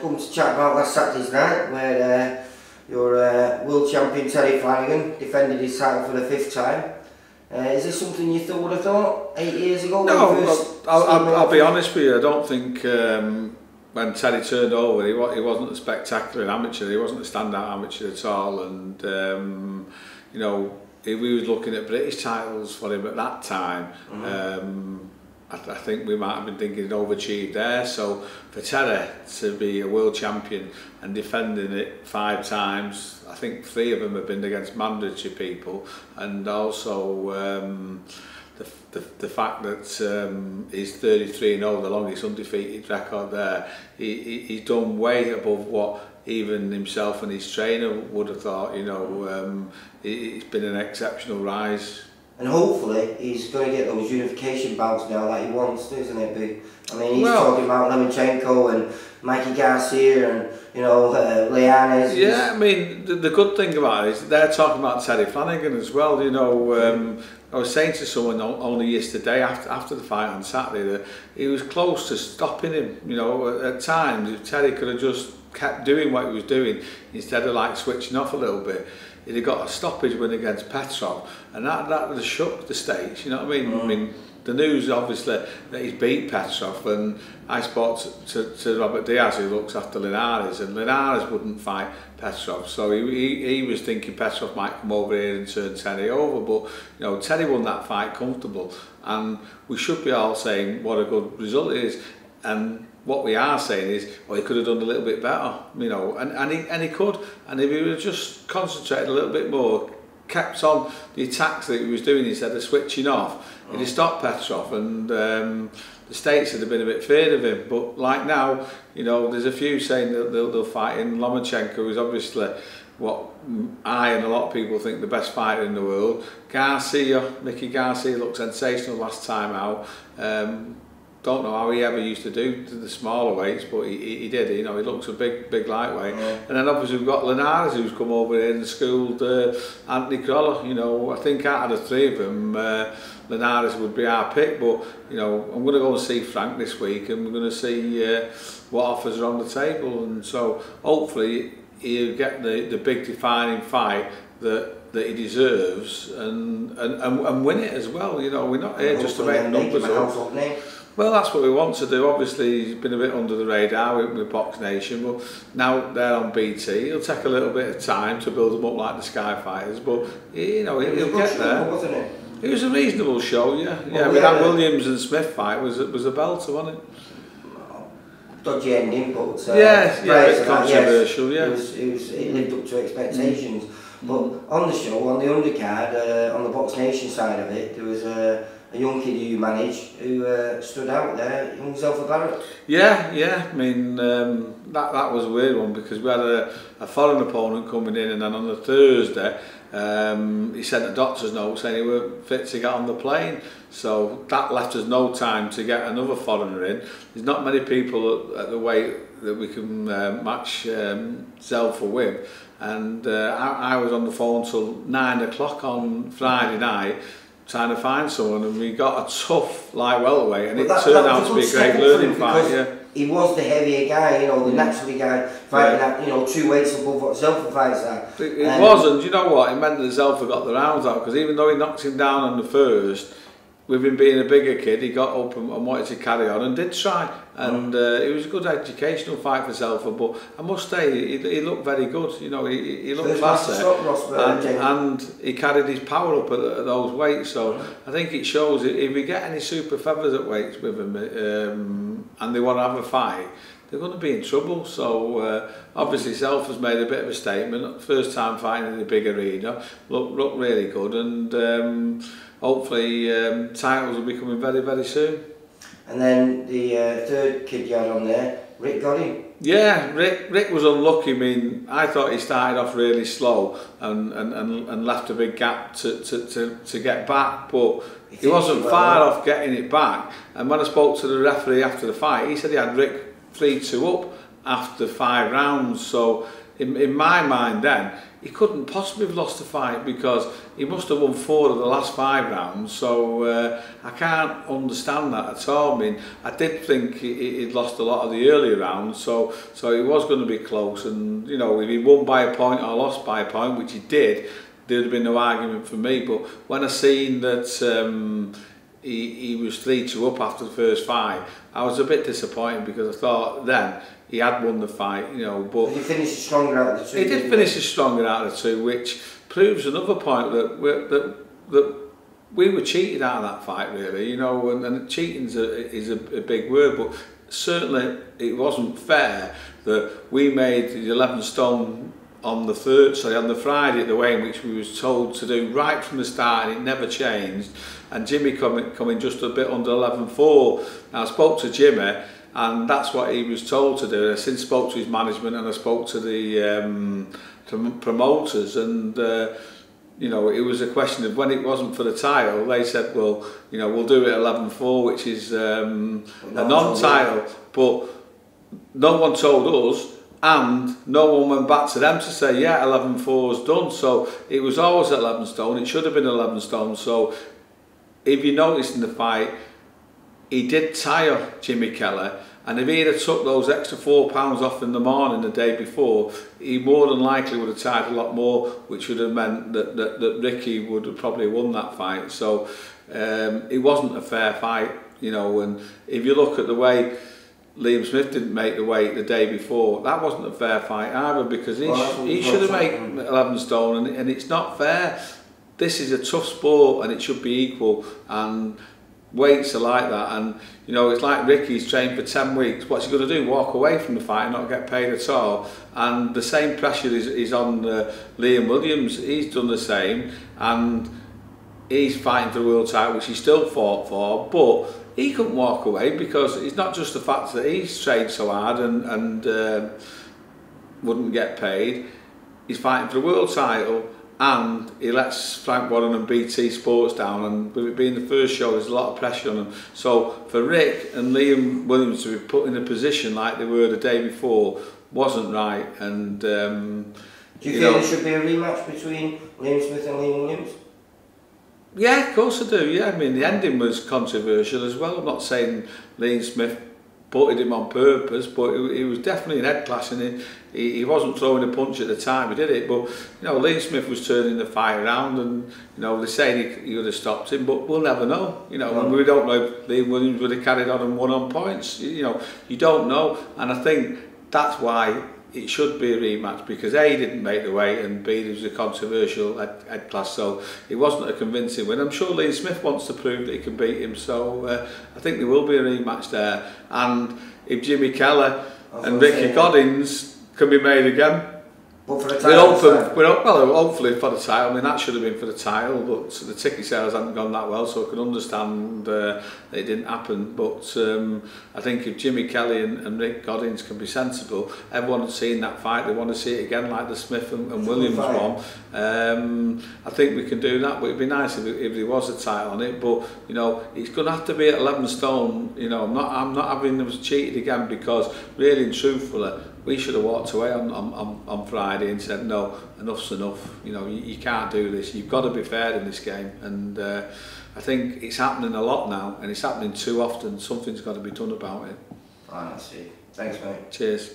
come to chat about last Saturday's night, where your world champion Teddy Flanagan defended his title for the 5th time. Is this something you would have thought 8 years ago? No, I'll be honest with you. I don't think when Teddy turned over, he wasn't a spectacular amateur. He wasn't a standout amateur at all, and you know, if we was looking at British titles for him at that time, I think we might have been thinking he'd overachieved there. So for Teddy to be a world champion and defending it 5 times, I think 3 of them have been against mandatory people, and also the fact that he's 33-0, the longest undefeated record there. He's done way above what even himself and his trainer would have thought. You know, it's been an exceptional rise. And hopefully he's going to get those unification bouts now that he wants, isn't it, Big? I mean, he's talking about Lomachenko and Mikey Garcia and, you know, Leanes. Yeah, I mean, the good thing about it is they're talking about Teddy Flanagan as well. You know, I was saying to someone only yesterday after the fight on Saturday that he was close to stopping him. You know, at times if Teddy could have just kept doing what he was doing instead of like switching off a little bit, he'd have got a stoppage win against Petrov, and that would have shook the States, you know what I mean? I mean, the news obviously that he's beat Petrov, and I spoke to Robert Diaz, who looks after Linares, and Linares wouldn't fight Petrov, so he was thinking Petrov might come over here and turn Teddy over, but you know, Teddy won that fight comfortable, and we should be all saying what a good result it is. And what we are saying is, well, he could have done a little bit better, you know, and he could, and if he would have just concentrated a little bit more, kept on the attacks that he was doing instead of switching off, he'd have stopped Petrov, and the States would have been a bit feared of him. But like now, you know, there's a few saying that they'll fight in. Lomachenko is obviously what I and a lot of people think the best fighter in the world. Mickey Garcia looked sensational last time out. Don't know how he ever used to do to the smaller weights, but he did. You know, he looks a big lightweight. And then obviously we've got Linares, who's come over here and schooled Anthony Crolla. You know, I think out of the 3 of them, Linares would be our pick. But you know, I'm going to go and see Frank this week, and we're going to see what offers are on the table. And so hopefully he'll get the big defining fight that he deserves, and win it as well. You know, we're not here just to make numbers up. Well, that's what we want to do. Obviously, he's been a bit under the radar with Box Nation, but now they're on BT. It'll take a little bit of time to build them up like the Sky Fighters, but you know, he'll get there. Wasn't it? It was a reasonable show, yeah. Well, with that Williams and Smith fight was a belter, wasn't it? Dodgy ending, but yeah, a bit controversial. Yes, it lived up to expectations. But on the show, on the undercard, on the Box Nation side of it, there was a young kid who you managed who stood out there, young Barrett. Yeah. I mean, that was a weird one, because we had a foreign opponent coming in, and then on the Thursday he sent a doctor's note saying he weren't fit to get on the plane. So that left us no time to get another foreigner in. There's not many people at the weight that we can match Zelfa with, and I was on the phone till 9 o'clock on Friday night trying to find someone, and we got a tough light welterweight, and it turned out to be a great learning fight. Yeah, he was the heavier guy, you know, the naturally guy fighting at, you know, 2 weights above what Zelfa fights at. It wasn't, you know what, it meant that Zelfa got the rounds out, because even though he knocked him down on the first, with him being a bigger kid, he got up and wanted to carry on and did try, and it was a good educational fight for Zelfa. But I must say, he looked very good. You know, he looked faster, and he carried his power up at those weights. So I think it shows if we get any super feathers at weights with him, and they want to have a fight, they're going to be in trouble. So obviously Zelfa's made a bit of a statement. First time fighting in a big arena, looked really good, and hopefully titles will be coming very soon. And then the 3rd kid you had on there, Rick got him. Yeah, Rick was unlucky. I mean, I thought he started off really slow and left a big gap to get back, but he wasn't far off getting it back. And when I spoke to the referee after the fight, he said he had Rick 3-2 up after 5 rounds. So in my mind then, he couldn't possibly have lost the fight because he must have won 4 of the last 5 rounds. So I can't understand that at all. I mean, I did think he'd lost a lot of the earlier rounds, so it was going to be close. And you know, if he won by a point or lost by a point, which he did, there would have been no argument for me. But when I seen that he was 3-2 up after the first fight, I was a bit disappointed because I thought then he had won the fight, you know. But he finished stronger out of the 2. He did finish stronger out of the 2, which proves another point that we were cheated out of that fight, really, you know. And cheating is a big word, but certainly it wasn't fair that we made the 11 stone on the Friday at the weigh-in, which we was told to do right from the start, and it never changed. And Jimmy coming just a bit under 11.4. Now I spoke to Jimmy, and that's what he was told to do. I since spoke to his management, and I spoke to the promoters, and you know, it was a question of when it wasn't for the title, they said, well, you know, we'll do it 11.4, which is a non-title, but no one told us. And no one went back to them to say, yeah, 11.4 is done. So it was always 11 stone. It should have been 11 stone. So if you noticed in the fight, he did tire Jimmy Keller. And if he'd have took those extra 4 pounds off in the morning the day before, he more than likely would have tired a lot more, which would have meant that Ricky would have probably won that fight. So it wasn't a fair fight, you know. And if you look at the way Liam Smith didn't make the weight the day before, that wasn't a fair fight either, because he should have made 11 stone, and it's not fair. This is a tough sport and it should be equal, and weights are like that. And you know, it's like Ricky's trained for 10 weeks. What's he going to do? Walk away from the fight and not get paid at all? And the same pressure is on Liam Williams. He's done the same, and he's fighting for the world title, which he still fought for, but he couldn't walk away because it's not just the fact that he's trained so hard and wouldn't get paid. He's fighting for the world title, and he lets Frank Warren and BT Sports down, and with it being the first show, there's a lot of pressure on him. So for Rick and Liam Williams to be put in a position like they were the day before wasn't right. And do you feel there should be a rematch between Liam Smith and Liam Williams? Yeah, of course I do. Yeah, I mean, the ending was controversial as well. I'm not saying Liam Smith butted him on purpose, but it was definitely an head clash, and he wasn't throwing a punch at the time he did it. But you know, Liam Smith was turning the fight around, and you know, they say he would have stopped him, but we'll never know. You know, and we don't know if Liam Williams would have carried on and won on points. You know, you don't know, and I think that's why it should be a rematch, because A, he didn't make the weight, and B, there was a controversial head clash, so it wasn't a convincing win. I'm sure Liam Smith wants to prove that he can beat him, so I think there will be a rematch there. And if Jimmy Keller and Ricky Goddins can be made again, but for the title, well, hopefully for the title. I mean, that should have been for the title, but the ticket sales haven't gone that well, so I can understand that it didn't happen. But I think if Jimmy Kelly and Rick Goddins can be sensible, everyone has seen that fight, they want to see it again, like the Smith and Williams one. I think we can do that, but it'd be nice if there was a title on it. But you know, it's going to have to be at 11 stone. You know, I'm not having them cheated again, because really and truthfully, we should have walked away on Friday and said, no, enough's enough. You know, you can't do this. You've got to be fair in this game. And I think it's happening a lot now, and it's happening too often. Something's got to be done about it. I see. Thanks, mate. Cheers.